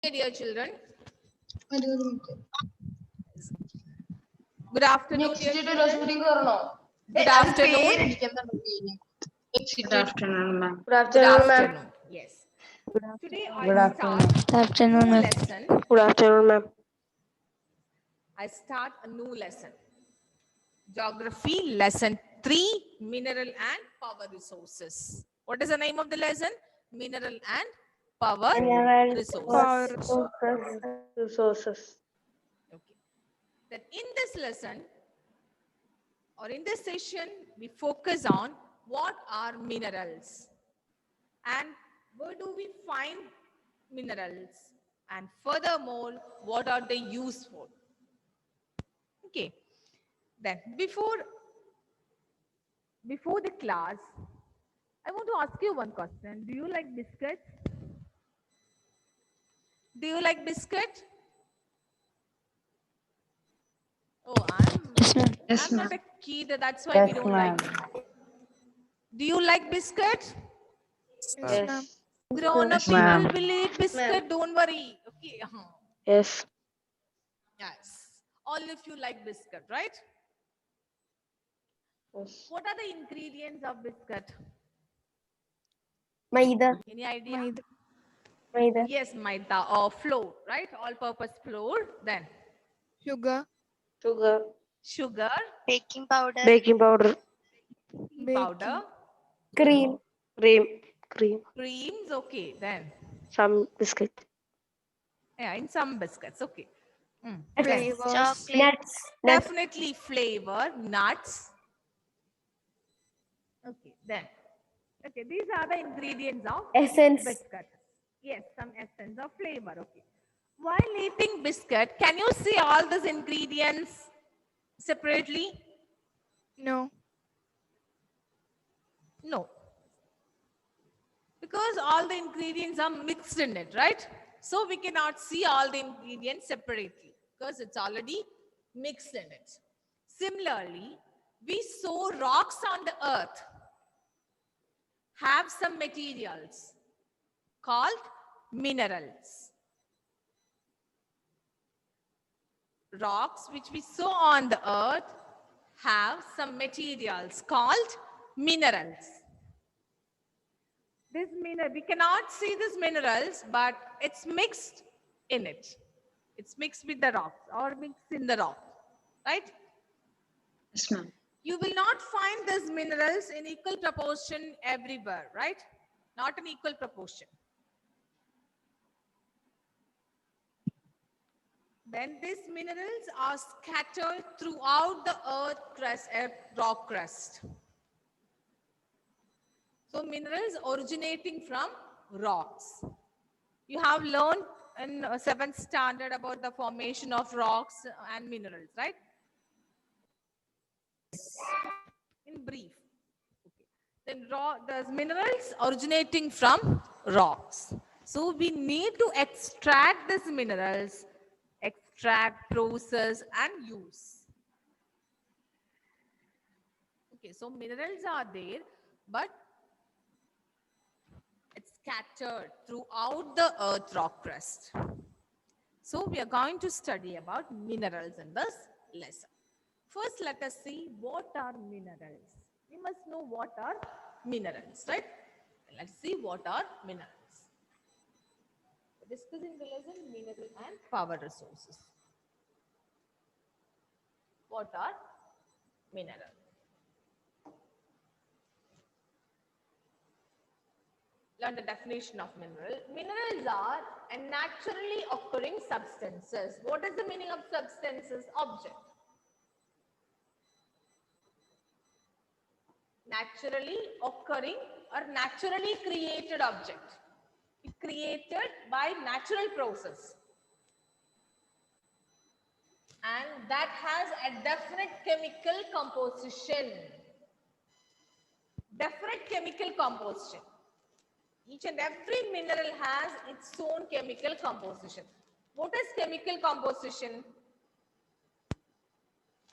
Dear children, good afternoon, dear children. Good afternoon. Good afternoon, ma'am. Good Good afternoon, ma'am. afternoon. Yes. Today Good I afternoon. start Good afternoon, new ma'am. lesson. Good afternoon, ma'am. I start a new lesson. Geography lesson 3, mineral and power resources. What is the name of the lesson? Mineral and power Mineral resources. resources. Okay. Then in this lesson or in this session, we focus on what are minerals and where do we find minerals, and furthermore, what are they used for? Okay. Then before the class, I want to ask you one question. Do you like biscuit? Do you like biscuit? Oh, Yes, ma'am. Yes, I'm not ma'am. a kid, that's why we Yes, don't ma'am. like it. Do you like biscuit? Yes. Grown up Yes, people ma'am. will eat biscuit, don't worry. Okay. Yes. Yes. All of you like biscuit, right? Yes. What are the ingredients of biscuit? Maida. Any idea? Maida. Yes, maida or flour, right? All-purpose flour. Then Sugar, Sugar. sugar, baking powder, Baking powder. tea powder, Cream. Cream. Cream. creams. Okay. Then Some biscuit. yeah, in some biscuits. Okay. Then flavors, chocolate, Nuts. definitely flavor, nuts. Okay. Then okay, these are the ingredients of Essence. biscuit. Yes, some essence of flavor. Okay. While eating biscuit, can you see all these ingredients separately? no, No. Because all the ingredients are mixed in it, right? So we cannot see all the ingredients separately because it's already mixed in it. Similarly, we saw rocks on the earth have some materials called minerals. Rocks which we saw on the earth have some materials called minerals. This mineral, we cannot see these minerals, but it's mixed in it. It's mixed with the rocks or mixed in the rock, right? Yes, ma'am. You will not find these minerals in equal proportion everywhere, right? Not in equal proportion. Then these minerals are scattered throughout the rock crust. So minerals originating from rocks. You have learned in 7th standard about the formation of rocks and minerals, right? In brief. Okay. Then there's minerals originating from rocks. So we need to extract these minerals, extract, process, and use. Okay, so minerals are there, but it's scattered throughout the earth rock crust. So we are going to study about minerals in this lesson. First, let us see what are minerals. We must know what are minerals, right? Let's see what are minerals. Discussing the lesson mineral and power resources. What are minerals? Learn the definition of mineral. Minerals are a naturally occurring substances. What is the meaning of substances? Object. Naturally occurring or naturally created object. Created by natural process. And that has a definite chemical composition. Definite chemical composition. Each and every mineral has its own chemical composition. What is chemical composition?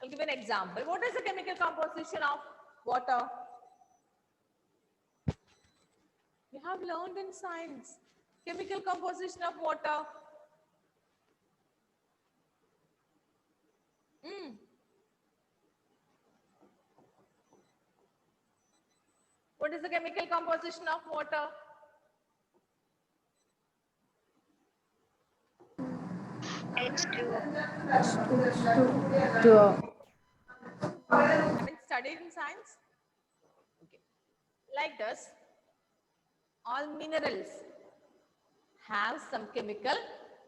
I'll give an example. What is the chemical composition of water? You have learned in science. Chemical composition of water. What is the chemical composition of water? Haven't studied in science? Okay. Like this, all minerals have some chemical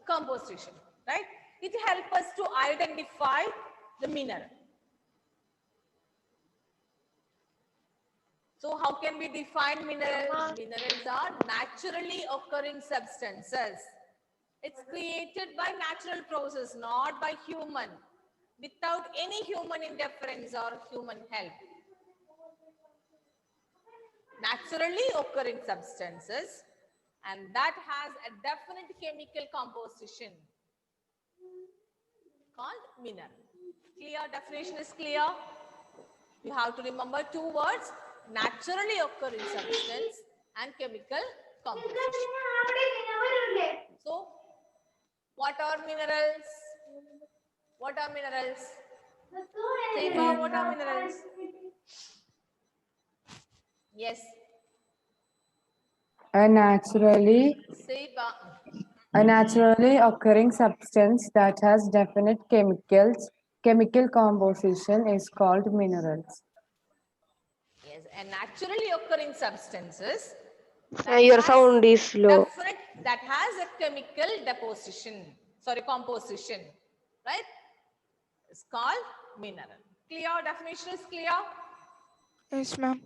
composition, right? It helps us to identify the mineral. So how can we define minerals? Minerals are naturally occurring substances. It's created by natural process, not by human, without any human interference or human help. Naturally occurring substances, and that has a definite chemical composition called mineral. Clear? Definition is clear? You have to remember two words: naturally occurring substance and chemical composition. So, what are minerals? What are minerals? Saiba, what are minerals? Yes. A naturally Saiba. occurring substance that has definite chemical composition is called minerals. Yes, and naturally occurring substances Your sound is low. that has a chemical composition, right? It's called mineral. Clear? Definition is clear? Yes, ma'am.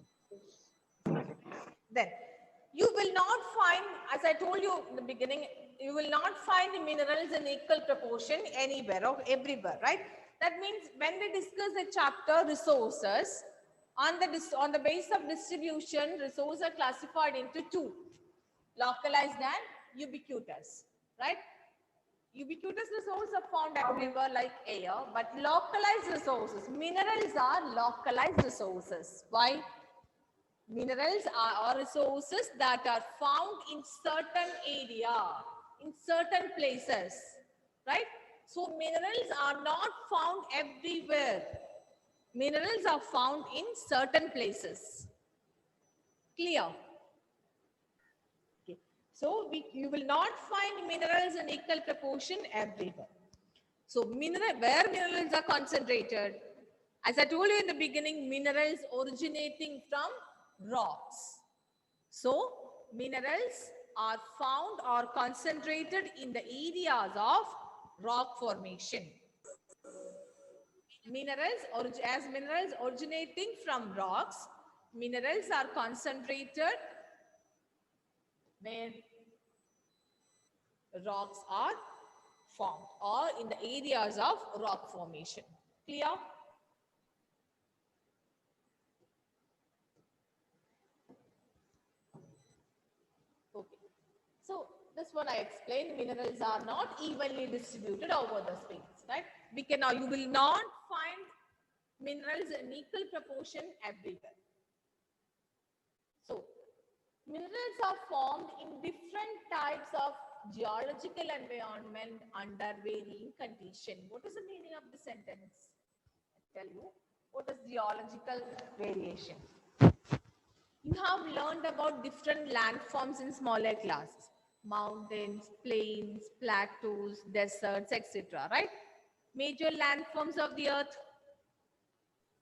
Then you will not find, as I told you in the beginning, you will not find minerals in equal proportion anywhere or everywhere, right? That means when we discuss the chapter resources, on the basis of distribution, resources are classified into two: localized and ubiquitous, right? Ubiquitous resources are found everywhere like air, but localized resources, minerals are localized resources. Why? Minerals are resources that are found in certain area, in certain places, right? So minerals are not found everywhere. Minerals are found in certain places. Clear? Okay. So you will not find minerals in equal proportion everywhere. So where minerals are concentrated, as I told you in the beginning, minerals originating from rocks. So minerals are found or concentrated in the areas of rock formation. As minerals originating from rocks, minerals are concentrated where rocks are formed or in the areas of rock formation. Clear? Okay. So this one I explained, minerals are not evenly distributed over the space, right? You will not find minerals in equal proportion everywhere. So minerals are formed in different types of geological environment under varying condition. What is the meaning of the sentence? I'll tell you. What is geological variation? You have learned about different landforms in smaller classes. Mountains, plains, plateaus, deserts, etc. Right? Major landforms of the earth.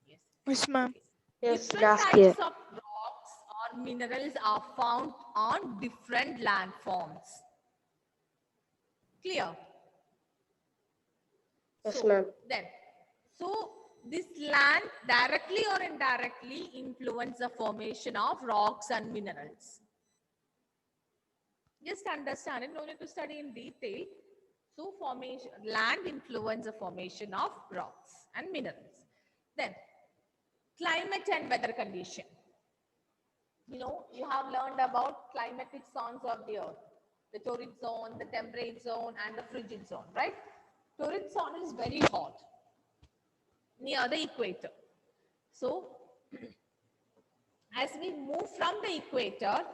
Yes. Yes, ma'am. Yes, Different last year. types of rocks or minerals are found on different landforms. Clear? Yes, ma'am. So this land directly or indirectly influence the formation of rocks and minerals. Just understand it, no need to study in detail. So land influence the formation of rocks and minerals. Then climate and weather condition. You have learned about climatic zones of the earth. The torrid zone, the temperate zone, and the frigid zone, right? Torrid zone is very hot near the equator. So, as we move from the equator,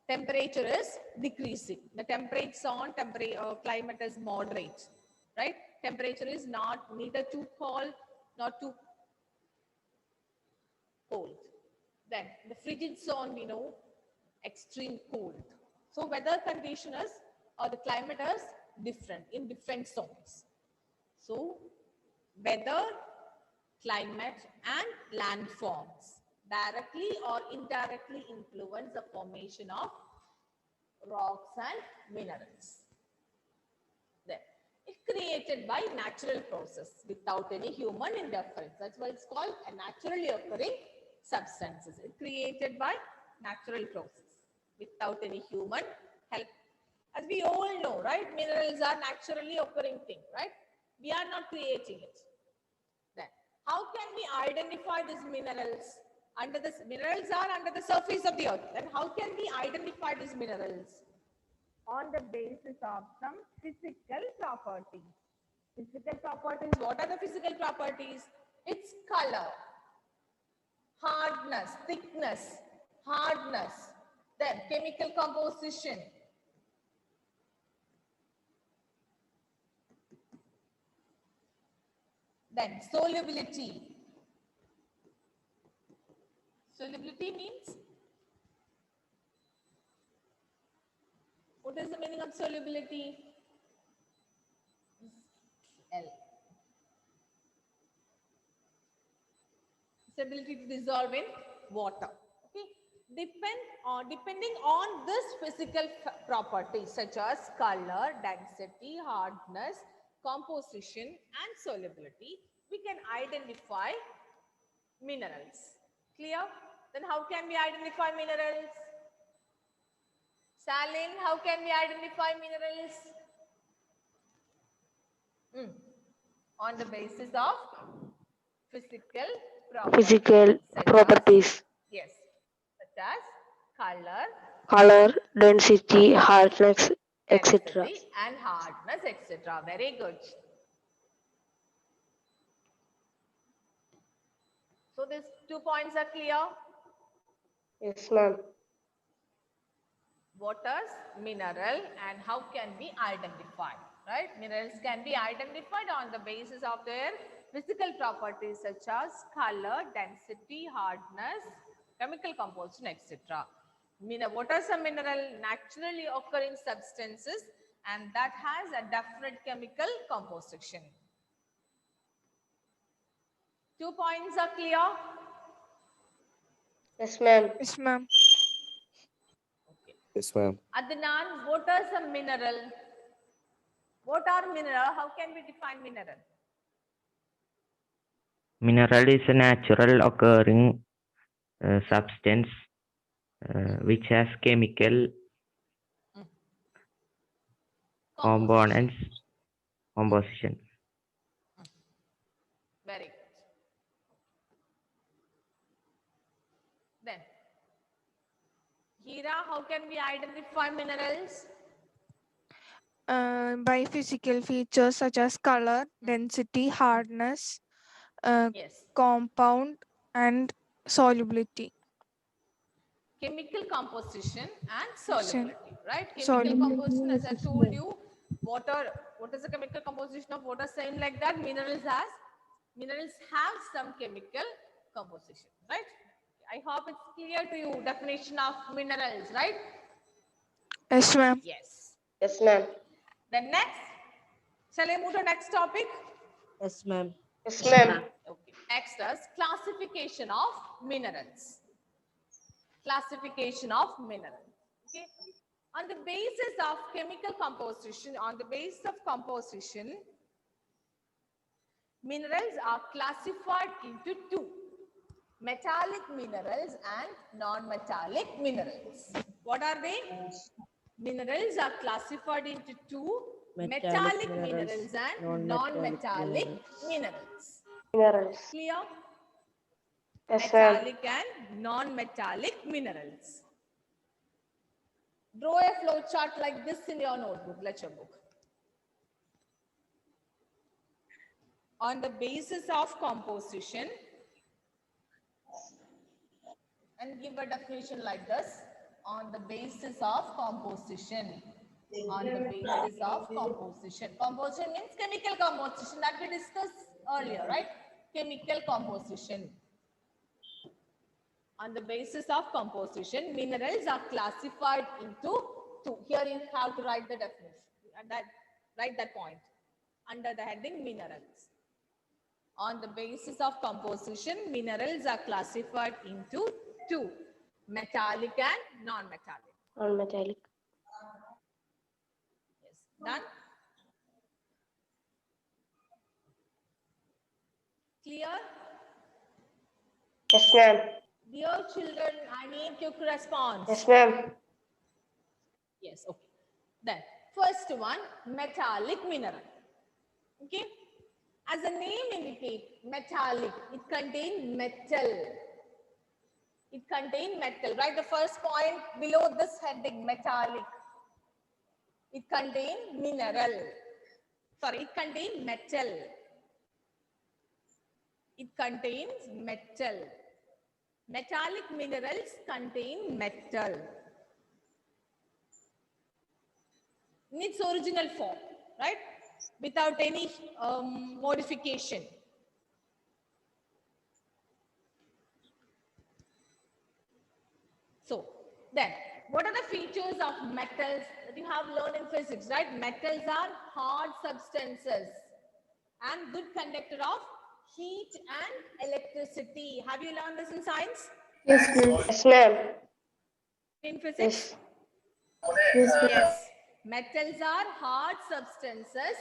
temperature is decreasing. The temperate zone, climate is moderate, right? Temperature is neither too cold nor too cold. Then the frigid zone, we know, extreme cold. So weather conditions or the climate is different in different zones. So weather, climate and landforms directly or indirectly influence the formation of rocks and minerals. Then it's created by natural process without any human interference. That's why it's called a naturally occurring substances. It's created by natural process without any human help. As we all know, right? Minerals are naturally occurring thing, right? We are not creating it. Then, how can we identify these minerals? Minerals are under the surface of the earth. Then how can we identify these minerals? On the basis of some physical properties. Physical properties, what are the physical properties? Its color, hardness, thickness, hardness, then chemical composition, then solubility. Solubility means, what is the meaning of solubility? L. Its ability to dissolve in water. Okay. Depending on this physical properties such as color, density, hardness, composition and solubility, we can identify minerals. Clear? Then how can we identify minerals? Stalin, how can we identify minerals? On the basis of physical Physical such as, properties, yes, such as color, color, density, hardness, etc. density and hardness, etc. Very good. So these 2 points are clear. Yes, ma'am. What is mineral and how can we identify, right? Minerals can be identified on the basis of their physical properties such as color, density, hardness, chemical composition, etc. What are some mineral? Naturally occurring substances and that has a definite chemical composition. 2 points are clear. Yes, ma'am. Yes, ma'am. Yes, ma'am. Adnan, what is a mineral? What are mineral? How can we define mineral? Mineral is a natural occurring substance which has chemical components composition. Very good. Then, Hira, how can we identify minerals? By physical features such as color, density, hardness, Yes. compound, and solubility. Chemical composition and solubility, right? Chemical Solubility. composition, as I told you, water. What is the chemical composition of water? Same like that. Minerals have some chemical composition, right? I hope it's clear to you. Definition of minerals, right? Yes, ma'am. Yes. Yes, ma'am. Then next, shall I move to next topic? Yes, ma'am. Yes, ma'am. Okay. Next is classification of minerals. Classification of minerals. Okay. On the basis of chemical composition, minerals are classified into two: metallic minerals and non-metallic minerals. What are they? Minerals are classified into two: metallic minerals and non-metallic minerals. Minerals. Clear? Yes, ma'am. Metallic and non-metallic minerals. Draw a flow chart like this in your notebook, lecture book. On the basis of composition, and give a definition like this. On the basis of composition. On the basis of composition. Composition means chemical composition that we discussed earlier, right? Chemical composition. On the basis of composition, minerals are classified into two. Here you have to write the definition. Write that point under the heading minerals. On the basis of composition, minerals are classified into two, metallic and non-metallic. Non-metallic. Yes, done? Clear? Yes, ma'am. Dear children, I need quick response. Yes, ma'am. Yes, okay. Then, first one, metallic mineral. Okay? As the name indicates, metallic, it contains metal. It contains metal. Write the first point below this heading, metallic. It contains mineral. Sorry, it contains metal. It contains metal. Metallic minerals contain metal in its original form, right? Without any modification. So, then, what are the features of metals that you have learned in physics, right? Metals are hard substances and good conductor of heat and electricity. Have you learned this in science? Yes, ma'am. Yes, ma'am. In physics? Yes. Yes. Metals are hard substances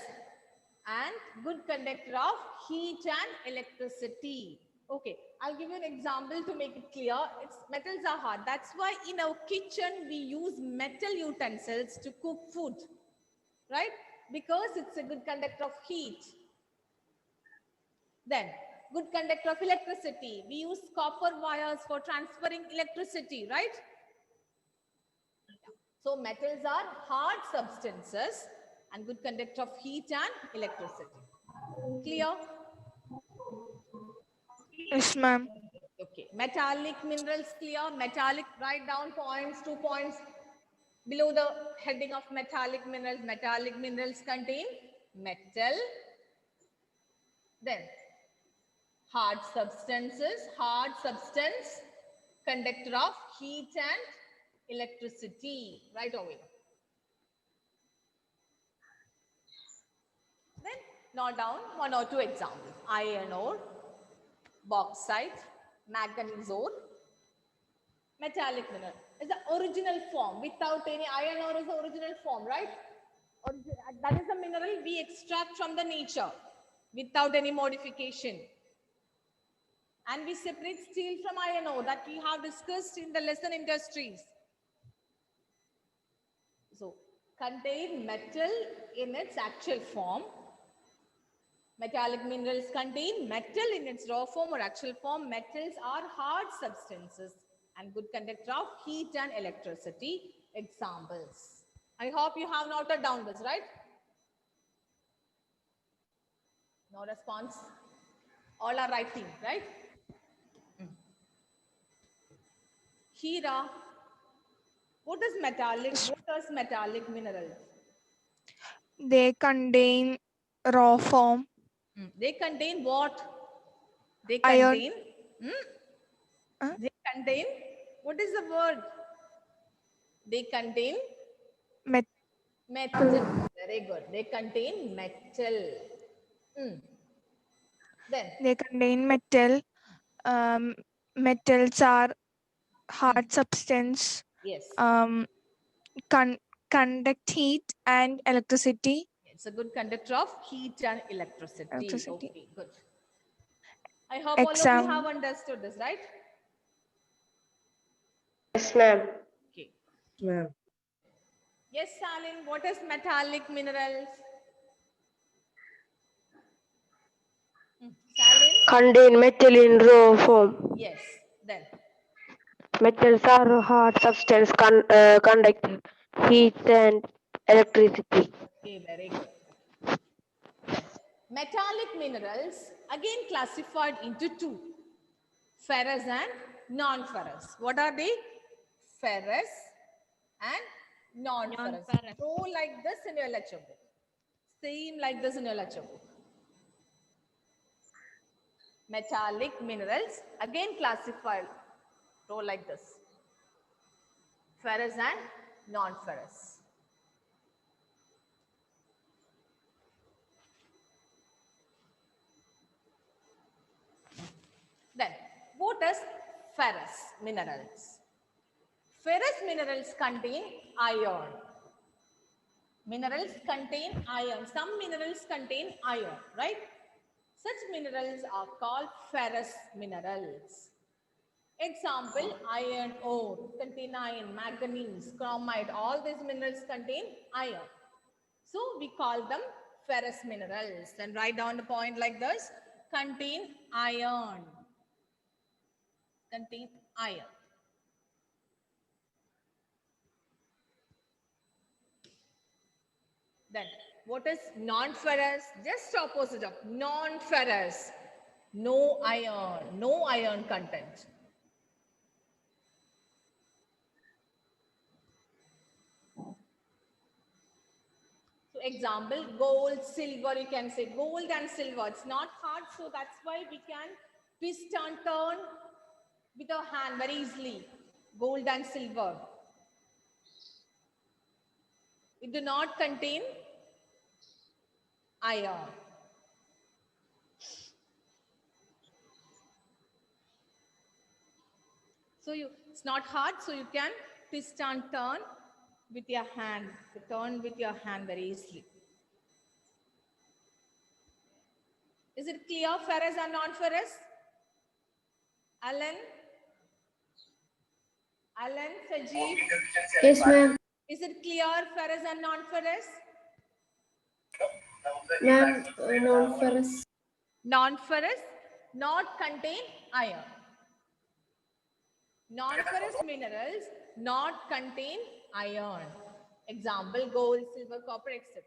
and good conductor of heat and electricity. Okay, I'll give you an example to make it clear. Metals are hard. That's why in our kitchen we use metal utensils to cook food, right? Because it's a good conductor of heat. Then, good conductor of electricity. We use copper wires for transferring electricity, right? So metals are hard substances and good conductor of heat and electricity. Clear? Yes, ma'am. Okay. Metallic minerals clear. Metallic, write down points, 2 points below the heading of metallic minerals. Metallic minerals contain metal. Then hard substances, hard substance, conductor of heat and electricity. Right away. Then note down 1 or 2 examples. Iron ore, bauxite, manganese ore, metallic mineral is the original form without any. Iron ore is the original form, right? That is the mineral we extract from the nature without any modification. And we separate steel from iron ore that we have discussed in the lesson industries. So, contain metal in its actual form. Metallic minerals contain metal in its raw form or actual form. Metals are hard substances and good conductor of heat and electricity. Examples. I hope you have noted down this, right? No response. All are writing, right? Hira. What is metallic? What is metallic mineral? They contain raw form, They contain what? They Iron. contain. They contain. What is the word? They contain met- metal. Very good. They contain metal. Then they contain metal. Metals are hard substance. yes, Conduct heat and electricity. it's a good conductor of heat and electricity. Electricity. Okay, good. I hope all of you have understood this, right? Yes, ma'am. Okay. Ma'am. Yes, Salin, what is metallic minerals? Salin? Contain metal in raw form. Yes. Then Metals are hard substance conduct heat and electricity. okay, very good. Then, metallic minerals again classified into two, ferrous and non-ferrous. What are they? Ferrous and non-ferrous. Row like this in your lecture book. Same like this in your lecture book. Metallic minerals again classified Row like this. Ferrous and non-ferrous. Then, what is ferrous minerals? Ferrous minerals contain iron. Minerals contain iron. Some minerals contain iron, right? Such minerals are called ferrous minerals. Example, iron ore contain iron, manganese, chromite, all these minerals contain iron. So we call them ferrous minerals. Then write down the point like this, contain iron. Contain iron. Then what is non-ferrous? Just opposite of non-ferrous. No iron content. So example, gold, silver, you can say gold and silver. It's not hard, so that's why we can twist and turn with our hand very easily. Gold and silver. It do not contain iron. So it's not hard, so you can twist and turn with your hand. Turn with your hand very easily. Is it clear, ferrous and non-ferrous? Alan, Sajid? Yes, ma'am. Is it clear, ferrous and non-ferrous? Ma'am, non-ferrous. Non-ferrous, not contain iron. Non-ferrous minerals not contain iron. Example, gold, silver, copper, etc.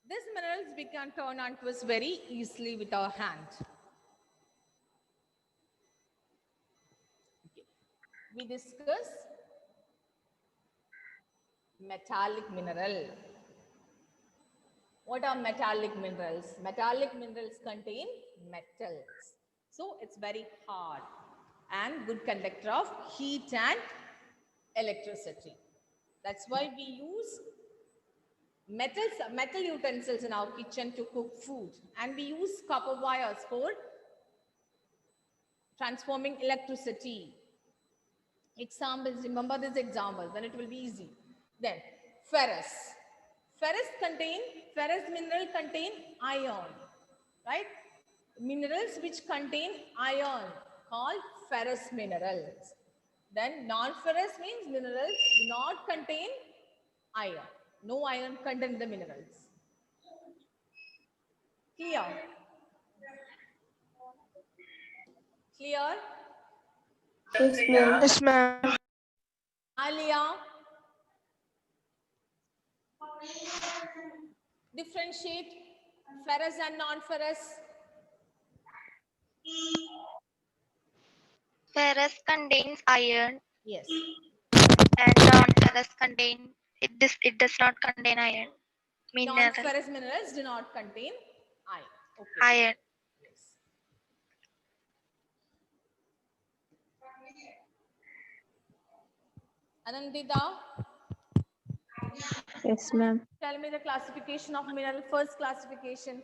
These minerals we can turn and twist very easily with our hand. Okay. We discuss metallic mineral. What are metallic minerals? Metallic minerals contain metals. So it's very hard and good conductor of heat and electricity. That's why we use metal utensils in our kitchen to cook food, and we use copper wires for transforming electricity. Examples, remember these examples, then it will be easy. Then ferrous. Ferrous mineral contain iron, right? Minerals which contain iron called ferrous minerals. Then non-ferrous means minerals do not contain iron. No iron content in the minerals. Clear? Clear? Yes, ma'am. Yes, ma'am. Alia? Differentiate ferrous and non-ferrous. Ferrous contains iron Yes. and non-ferrous it does not contain iron. Mineral. Non-ferrous minerals do not contain iron. Okay. Iron. Yes. Anandita, Yes, ma'am. tell me the classification of mineral. First classification.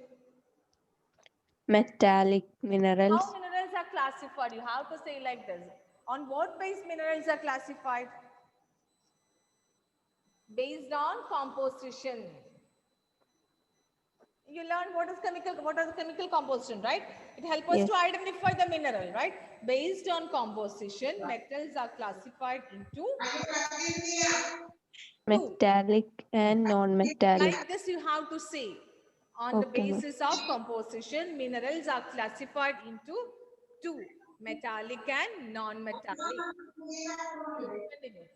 Metallic minerals. How minerals are classified? You have to say like this. On what base minerals are classified? Based on composition. You learn what is the chemical composition, right? It helps us Yes. to identify the mineral, right? Based on composition, metals are classified into Metallic and non-metallic. like this you have to say. On the Okay, ma'am. basis of composition, minerals are classified into two, metallic and non-metallic. Continue.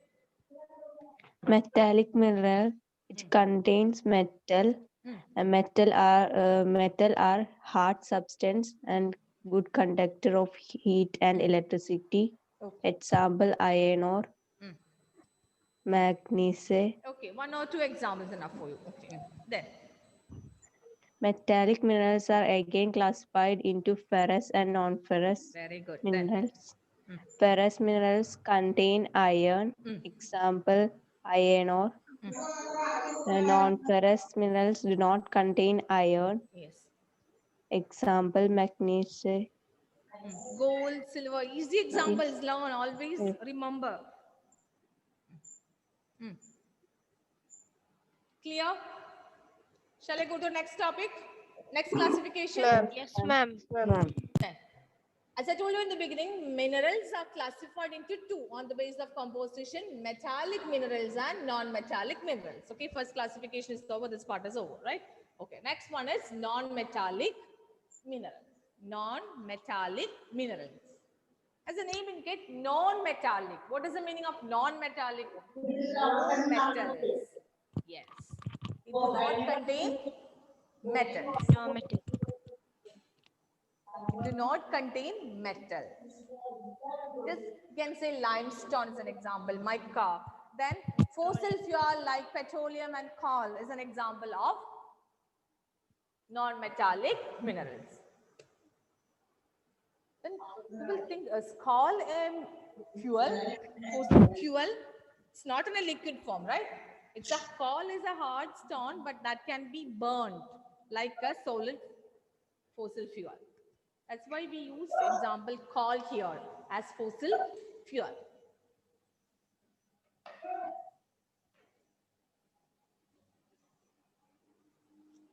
Metallic mineral which contains metal. And metal are hard substance and good conductor of heat and electricity. Okay. Example, iron ore, magnesium, Okay, one or two examples enough for you. Okay. Then, Metallic minerals are again classified into ferrous and non-ferrous Very good. Then, minerals. Ferrous minerals contain iron, example iron ore. Non-ferrous minerals do not contain iron, yes. example magnesium. Gold, silver, easy examples, learn, always Yes. remember. Clear? Shall I go to the next topic? Next classification? Yes, ma'am. ma'am. Then, as I told you in the beginning, minerals are classified into two on the basis of composition, metallic minerals and non-metallic minerals. Okay, first classification is over, this part is over, right? Okay, next one is non-metallic minerals. Non-metallic minerals. As the name indicates, non-metallic. What is the meaning of non-metallic? No metals. Yes. It does not contain metals. No metal. Do not contain metals. Just you can say limestone is an example, mica. Then fossil fuel like petroleum and coal is an example of non-metallic minerals. Then people think coal and fuel, fossil fuel, it's not in a liquid form, right? It's a coal is a hard stone, but that can be burned like a solid fossil fuel. That's why we use example coal here as fossil fuel.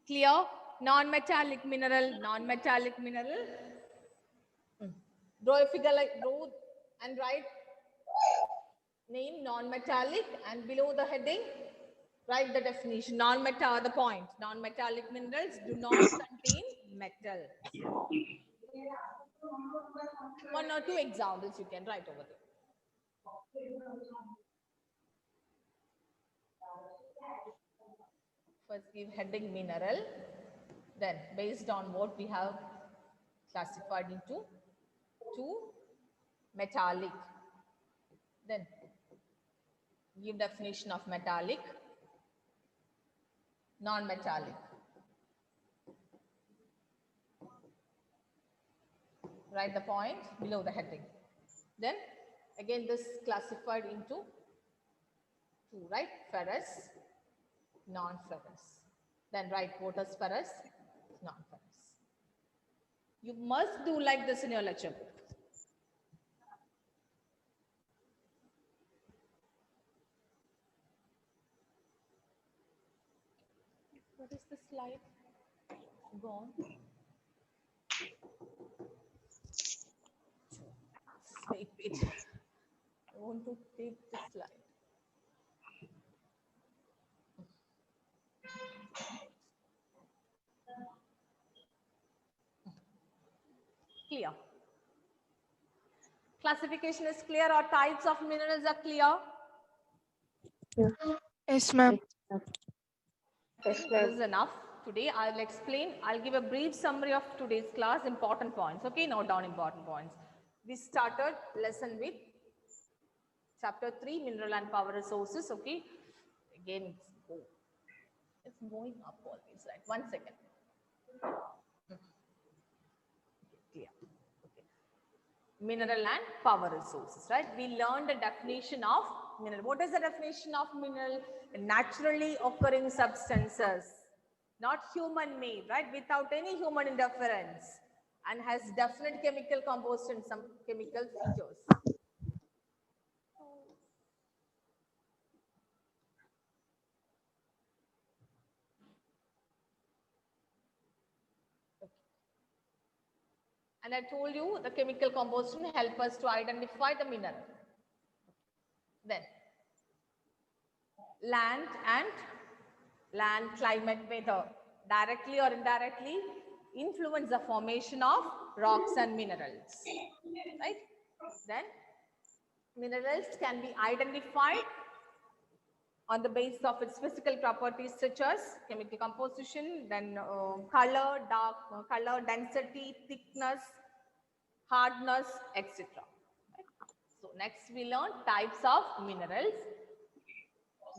Clear? Non-metallic mineral, non-metallic mineral. Draw a figure like draw and write name non-metallic and below the heading write the definition. Non-metal, the point. Non-metallic minerals do not contain metal. One or two examples you can write over there. First give heading mineral, then based on what we have classified into two metallic, then give definition of metallic, non-metallic. Write the point below the heading. Then again this classified into two, right? Ferrous, non-ferrous. Then write what is ferrous, non-ferrous. You must do like this in your lecture book. What is the slide? Go on. Wait. I want to take the slide. Clear. Classification is clear or types of minerals are clear? Yes, ma'am. Yes, This ma'am. is enough. Today I'll explain, I'll give a brief summary of today's class, important points. Okay, note down important points. We started lesson with chapter 3, mineral and power resources. Okay, again it's going up always, right? 1 second. Clear. Okay. Mineral and power resources, right? We learned the definition of mineral. What is the definition of mineral? Naturally occurring substances, not human made, right? Without any human interference, and has definite chemical composition, some chemical features. And I told you the chemical composition help us to identify the mineral. Then land climate weather directly or indirectly influence the formation of rocks and minerals, right? Then minerals can be identified on the basis of its physical properties such as chemical composition, then color, color, density, thickness, hardness, etc. So next we learn types of minerals.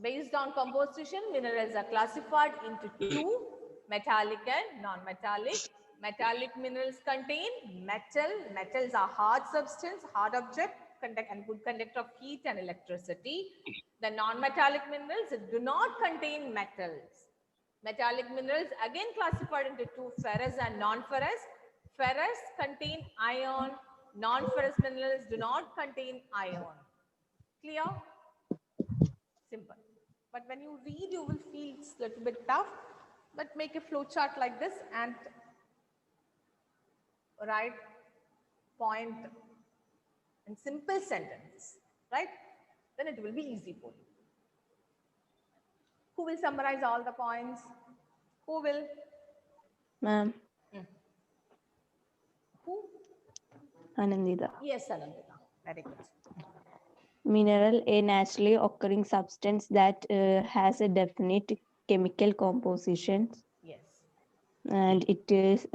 Based on composition, minerals are classified into two metallic and non-metallic. Metallic minerals contain metal. Metals are hard substance, hard object, conduct and good conductor of heat and electricity. The non-metallic minerals do not contain metals. Metallic minerals again classified into two, ferrous and non-ferrous. Ferrous contain iron. Non-ferrous minerals do not contain iron. Clear? Simple. But when you read, you will feel it's a little bit tough. But make a flow chart like this and write point in simple sentences, right? Then it will be easy for you. Who will summarize all the points? Who will? Ma'am, Who? Anandita. Yes, Anandita. Very good. Mineral, a naturally occurring substance that has a definite chemical composition, Yes. and it is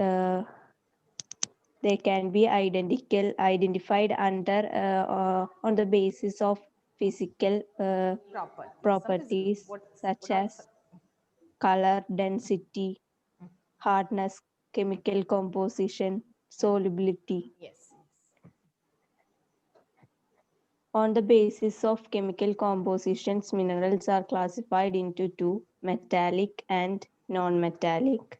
they can be identified under on the basis of physical properties such as color, density, hardness, chemical composition, solubility. Yes. On the basis of chemical compositions, minerals are classified into two, metallic and non-metallic.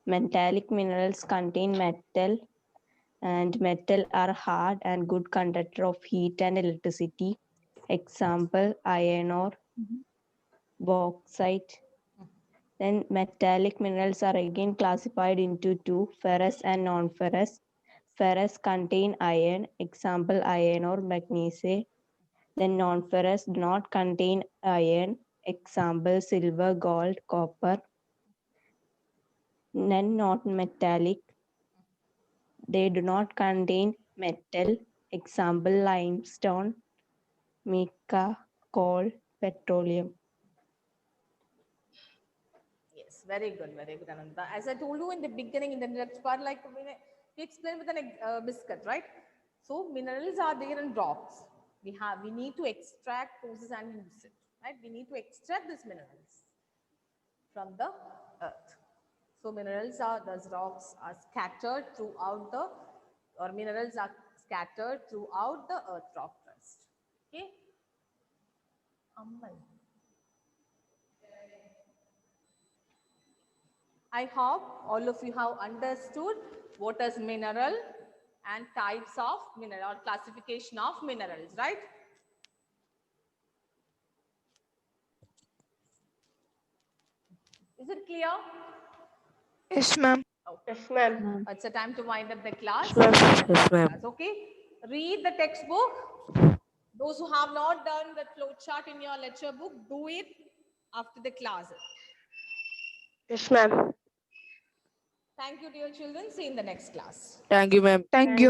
Metallic minerals contain metal, and metal are hard and good conductor of heat and electricity. Example, iron ore, bauxite. Then metallic minerals are again classified into two, ferrous and non-ferrous. Ferrous contain iron, example iron ore, magnesium. Then non-ferrous do not contain iron, example silver, gold, copper. Then non-metallic, they do not contain metal, example limestone, mica, coal, petroleum. Yes, very good, Ananda. As I told you in the beginning, in the next part, like we explained with a biscuit, right? So minerals are there in rocks. We need to extract, process, and use it, right? We need to extract these minerals from the earth. So those rocks are scattered throughout or minerals are scattered throughout the earth rock crust. Okay. Ammal. I hope all of you have understood what is mineral and types of mineral or classification of minerals, right? Is it clear? Yes, ma'am. Okay. Yes, ma'am. It's a time to wind up the class. Yes, ma'am. Okay. Read the textbook. Those who have not done the flow chart in your lecture book, do it after the class. Yes, ma'am. Thank you, dear children. See you in the next class. Thank you, ma'am. Thank you.